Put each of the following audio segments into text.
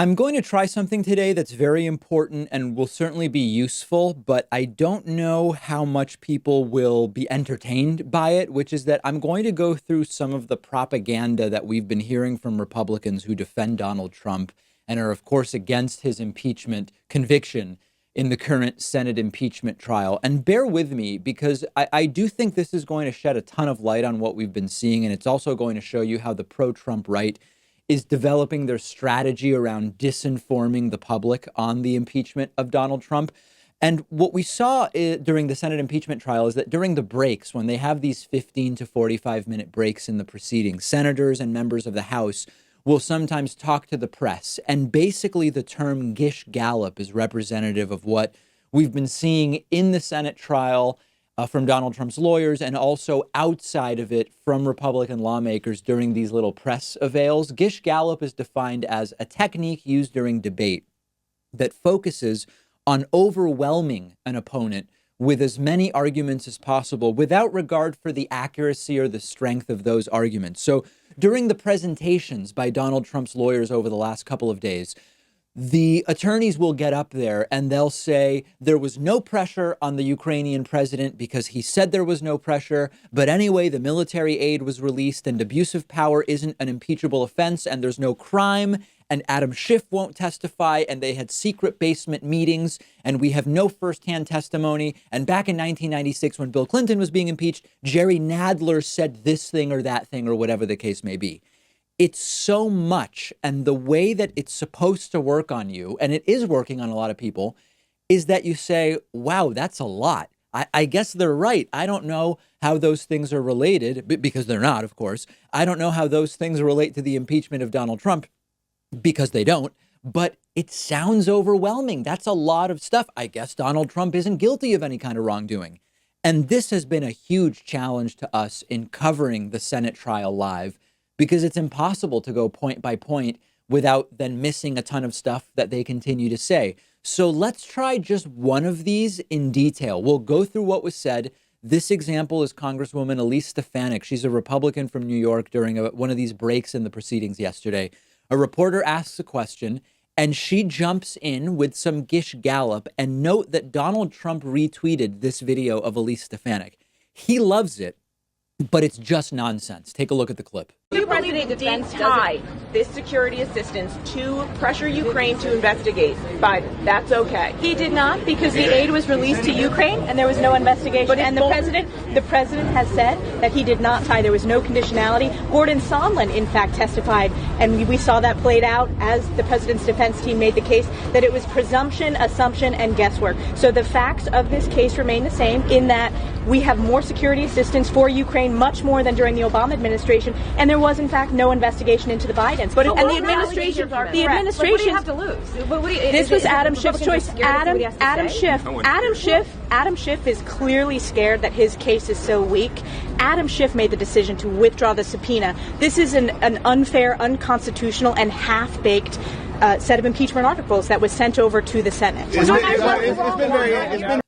I'm going to try something today that's very important and will certainly be useful, but I don't know how much people will be entertained by it, which is that I'm going to go through some of the propaganda that we've been hearing from Republicans who defend Donald Trump and are, of course, against his impeachment conviction in the current Senate impeachment trial. And bear with me, because I do think this is going to shed a ton of light on what we've been seeing, and it's also going to show you how the pro-Trump right is developing their strategy around disinforming the public on the impeachment of Donald Trump. And what we saw during the Senate impeachment trial is that during the breaks, when they have these 15 to 45-minute breaks in the proceedings, senators and members of the House will sometimes talk to the press. And basically the term Gish Gallop is representative of what we've been seeing in the Senate trial from Donald Trump's lawyers and also outside of it from Republican lawmakers during these little press avails. Gish Gallop is defined as a technique used during debate that focuses on overwhelming an opponent with as many arguments as possible without regard for the accuracy or the strength of those arguments. So during the presentations by Donald Trump's lawyers over the last couple of days, the attorneys will get up there and they'll say there was no pressure on the Ukrainian president because he said there was no pressure. But anyway, the military aid was released and abuse of power isn't an impeachable offense and there's no crime. And Adam Schiff won't testify, and they had secret basement meetings, and we have no firsthand testimony. And back in 1996, when Bill Clinton was being impeached, Jerry Nadler said this thing or that thing or whatever the case may be. It's so much, and the way that it's supposed to work on you, and it is working on a lot of people, is that you say, wow, that's a lot. I guess they're right. I don't know how those things are related, because they're not, of course. I don't know how those things relate to the impeachment of Donald Trump, because they don't. But it sounds overwhelming. That's a lot of stuff. I guess Donald Trump isn't guilty of any kind of wrongdoing. And this has been a huge challenge to us in covering the Senate trial live, because it's impossible to go point by point without then missing a ton of stuff that they continue to say. So let's try just one of these in detail. We'll go through what was said. This example is Congresswoman Elise Stefanik. She's a Republican from New York during one of these breaks in the proceedings yesterday. A reporter asks a question and she jumps in with some Gish Gallop. And note that Donald Trump retweeted this video of Elise Stefanik. He loves it, but it's just nonsense. Take a look at the clip. The president did tie this security assistance to pressure Ukraine to investigate Biden. That's okay. He did not, because the aid was released to Ukraine and there was no investigation. But and the president has said that he did not tie. There was no conditionality. Gordon Sondland, in fact, testified, and we saw that played out as the president's defense team made the case that it was presumption, assumption, and guesswork. So the facts of this case remain the same in that we have more security assistance for Ukraine, much more than during the Obama administration, and there was, in fact, no investigation into the Bidens. But and the administration, what do you have to lose? This was Adam Schiff's choice. Adam Schiff is clearly scared that his case is so weak. Adam Schiff made the decision to withdraw the subpoena. This is an unfair, unconstitutional, and half-baked set of impeachment articles that was sent over to the Senate.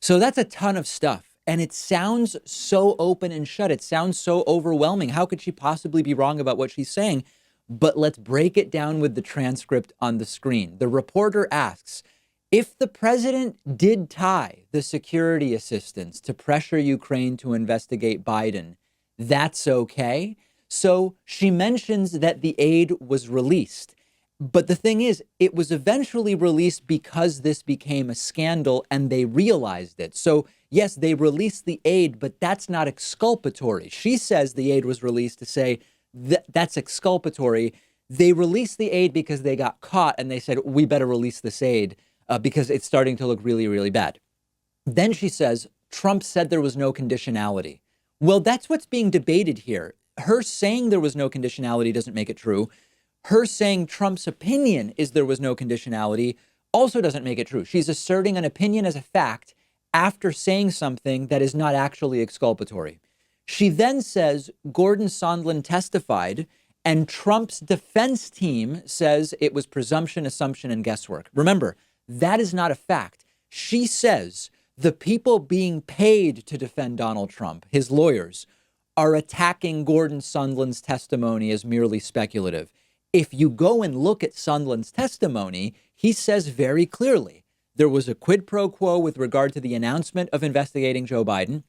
So that's a ton of stuff. And it sounds so open and shut. It sounds so overwhelming. How could she possibly be wrong about what she's saying? But let's break it down with the transcript on the screen. The reporter asks, if the president did tie the security assistance to pressure Ukraine to investigate Biden, that's okay. So she mentions that the aid was released. But the thing is, it was eventually released because this became a scandal and they realized it. So yes, they released the aid, but that's not exculpatory. She says the aid was released to say that's exculpatory. They released the aid because they got caught and they said, we better release this aid because it's starting to look really, really bad. Then she says, Trump said there was no conditionality. Well, that's what's being debated here. Her saying there was no conditionality doesn't make it true. Her saying Trump's opinion is there was no conditionality also doesn't make it true. She's asserting an opinion as a fact after saying something that is not actually exculpatory. She then says Gordon Sondland testified and Trump's defense team says it was presumption, assumption, and guesswork. Remember, that is not a fact. She says the people being paid to defend Donald Trump, his lawyers, are attacking Gordon Sondland's testimony as merely speculative. If you go and look at Sondland's testimony, he says very clearly there was a quid pro quo with regard to the announcement of investigating Joe Biden.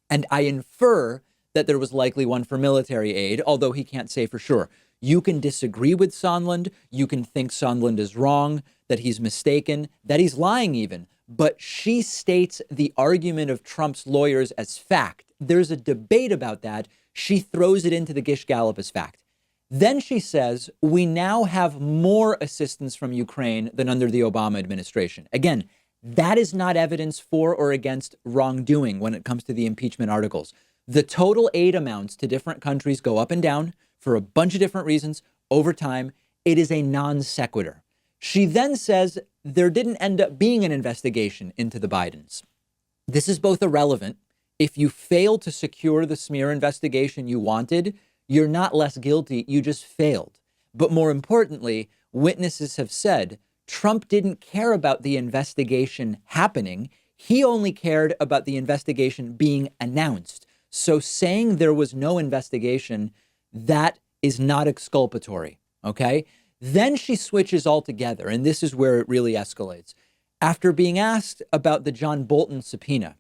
And I infer that there was likely one for military aid, although he can't say for sure. You can disagree with Sondland. You can think Sondland is wrong, that he's mistaken, that he's lying even. But she states the argument of Trump's lawyers as fact. There's a debate about that. She throws it into the Gish Gallop as fact. Then she says, we now have more assistance from Ukraine than under the Obama administration. Again, that is not evidence for or against wrongdoing when it comes to the impeachment articles. The total aid amounts to different countries go up and down for a bunch of different reasons over time. It is a non sequitur. She then says there didn't end up being an investigation into the Bidens. This is both irrelevant. If you fail to secure the smear investigation you wanted, you're not less guilty, you just failed. But more importantly, witnesses have said Trump didn't care about the investigation happening. He only cared about the investigation being announced. So saying there was no investigation, that is not exculpatory, okay? Then she switches altogether, and this is where it really escalates. After being asked about the John Bolton subpoena,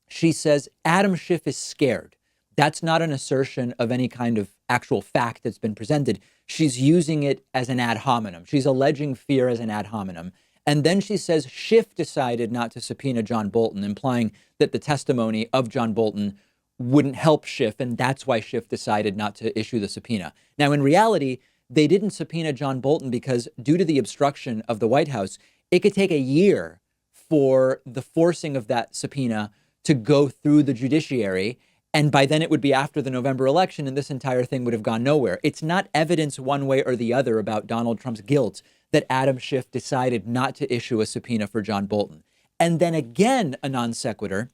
she says Adam Schiff is scared. That's not an assertion of any kind of actual fact that's been presented. She's using it as an ad hominem. She's alleging fear as an ad hominem. And then she says Schiff decided not to subpoena John Bolton, implying that the testimony of John Bolton wouldn't help Schiff, and that's why Schiff decided not to issue the subpoena. Now, in reality, they didn't subpoena John Bolton because due to the obstruction of the White House, it could take a year for the forcing of that subpoena to go through the judiciary. And by then it would be after the November election and this entire thing would have gone nowhere. It's not evidence one way or the other about Donald Trump's guilt that Adam Schiff decided not to issue a subpoena for John Bolton. And then again, a non sequitur,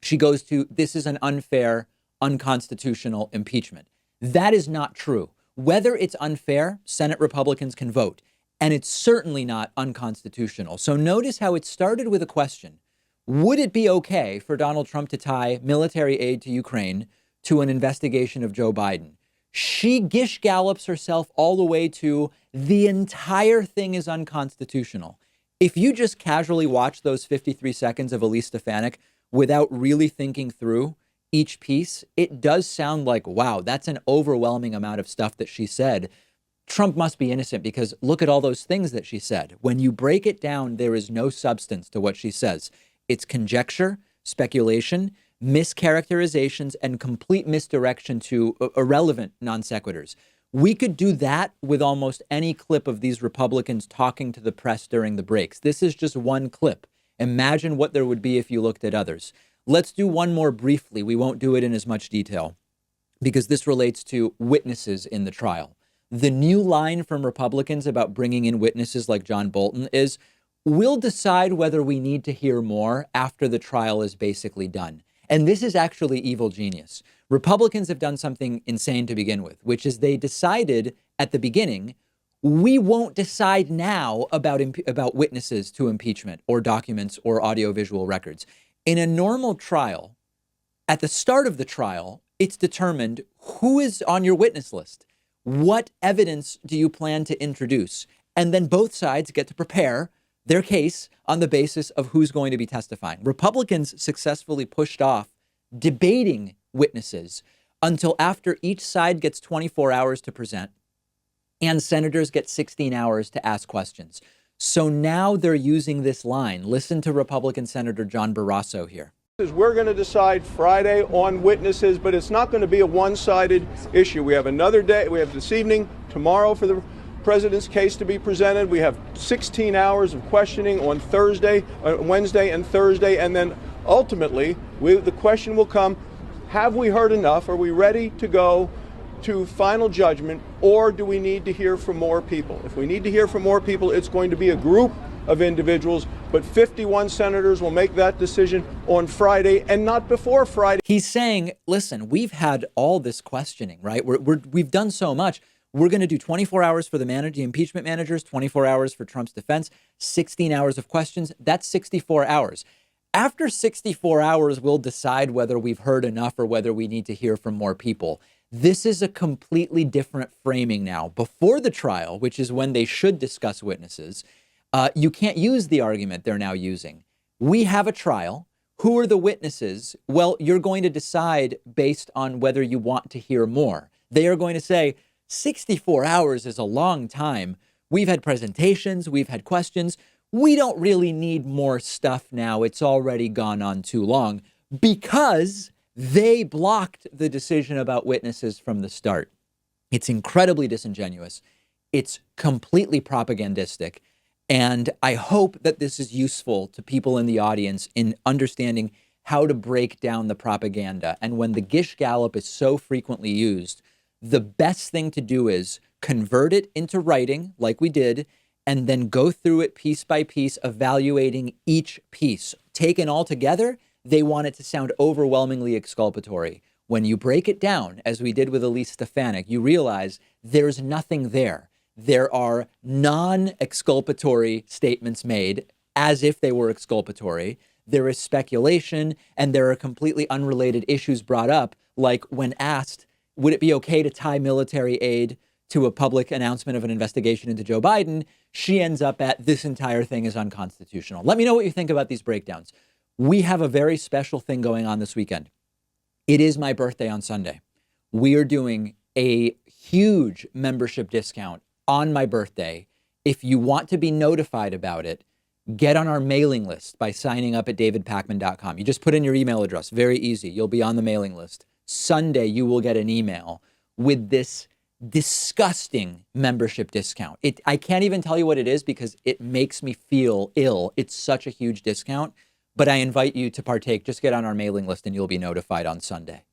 she goes to, this is an unfair, unconstitutional impeachment. That is not true. Whether it's unfair, Senate Republicans can vote. And it's certainly not unconstitutional. So notice how it started with a question. Would it be okay for Donald Trump to tie military aid to Ukraine to an investigation of Joe Biden? She Gish Gallops herself all the way to the entire thing is unconstitutional. If you just casually watch those 53 seconds of Elise Stefanik without really thinking through each piece, it does sound like, wow, that's an overwhelming amount of stuff that she said. Trump must be innocent because look at all those things that she said. When you break it down, there is no substance to what she says. It's conjecture, speculation, mischaracterizations, and complete misdirection to irrelevant non sequiturs. We could do that with almost any clip of these Republicans talking to the press during the breaks. This is just one clip. Imagine what there would be if you looked at others. Let's do one more briefly. We won't do it in as much detail because this relates to witnesses in the trial. The new line from Republicans about bringing in witnesses like John Bolton is, we'll decide whether we need to hear more after the trial is basically done. And this is actually evil genius. Republicans have done something insane to begin with, which is they decided at the beginning, we won't decide now about witnesses to impeachment or documents or audiovisual records. In a normal trial, at the start of the trial, it's determined who is on your witness list. What evidence do you plan to introduce? And then both sides get to prepare their case on the basis of who's going to be testifying. Republicans successfully pushed off debating witnesses until after each side gets 24 hours to present and senators get 16 hours to ask questions. So now they're using this line. Listen to Republican Senator John Barrasso here. We're going to decide Friday on witnesses, but it's not going to be a one-sided issue. We have another day. We have this evening, tomorrow for the president's case to be presented. We have 16 hours of questioning on Wednesday and Thursday, and then ultimately the question will come, have we heard enough? Are we ready to go to final judgment, or do we need to hear from more people? If we need to hear from more people, it's going to be a group of individuals, but 51 senators will make that decision on Friday and not before Friday. He's saying, listen, we've had all this questioning, right? We've done so much. We're going to do 24 hours for the impeachment managers, 24 hours for Trump's defense, 16 hours of questions. That's 64 hours. After 64 hours, we'll decide whether we've heard enough or whether we need to hear from more people. This is a completely different framing now. Before the trial, which is when they should discuss witnesses, you can't use the argument they're now using. We have a trial. Who are the witnesses? Well, you're going to decide based on whether you want to hear more. They are going to say 64 hours is a long time. We've had presentations, we've had questions. We don't really need more stuff now. It's already gone on too long because they blocked the decision about witnesses from the start. It's incredibly disingenuous. It's completely propagandistic. And I hope that this is useful to people in the audience in understanding how to break down the propaganda. And when the Gish Gallop is so frequently used, the best thing to do is convert it into writing like we did, and then go through it piece by piece, evaluating each piece. Taken all together, they want it to sound overwhelmingly exculpatory. When you break it down, as we did with Elise Stefanik, you realize there's nothing there. There are non-exculpatory statements made as if they were exculpatory. There is speculation, and there are completely unrelated issues brought up, like when asked, would it be okay to tie military aid to a public announcement of an investigation into Joe Biden? She ends up at, this entire thing is unconstitutional. Let me know what you think about these breakdowns. We have a very special thing going on this weekend. It is my birthday on Sunday. We are doing a huge membership discount on my birthday. If you want to be notified about it, get on our mailing list by signing up at davidpakman.com. You just put in your email address. Very easy. You'll be on the mailing list. Sunday, you will get an email with this disgusting membership discount. I can't even tell you what it is because it makes me feel ill. It's such a huge discount. But I invite you to partake. Just get on our mailing list and you'll be notified on Sunday.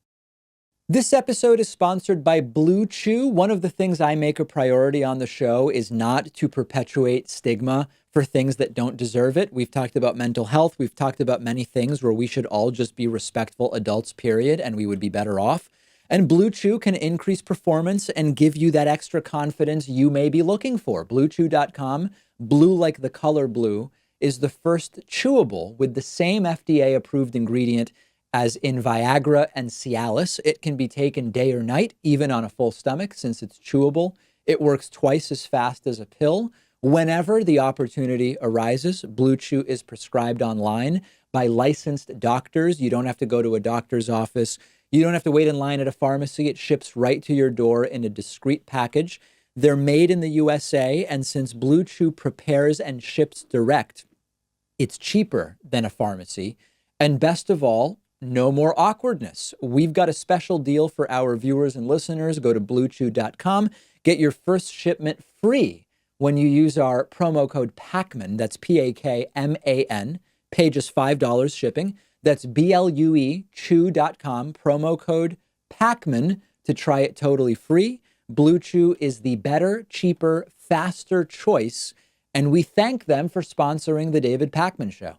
This episode is sponsored by Blue Chew. One of the things I make a priority on the show is not to perpetuate stigma for things that don't deserve it. We've talked about mental health. We've talked about many things where we should all just be respectful adults, period, and we would be better off. And Blue Chew can increase performance and give you that extra confidence you may be looking for. BlueChew.com, blue like the color blue, is the first chewable with the same FDA-approved ingredient as in Viagra and Cialis. It can be taken day or night, even on a full stomach, since it's chewable. It works twice as fast as a pill. Whenever the opportunity arises, Blue Chew is prescribed online by licensed doctors. You don't have to go to a doctor's office. You don't have to wait in line at a pharmacy. It ships right to your door in a discreet package. They're made in the USA, and since Blue Chew prepares and ships direct, it's cheaper than a pharmacy. And best of all, no more awkwardness. We've got a special deal for our viewers and listeners. Go to bluechew.com. Get your first shipment free when you use our promo code PAKMAN. That's PAKMAN. Pay just $5 shipping. That's BLUE chew.com. Promo code PAKMAN to try it totally free. Blue Chew is the better, cheaper, faster choice. And we thank them for sponsoring the David Pakman Show.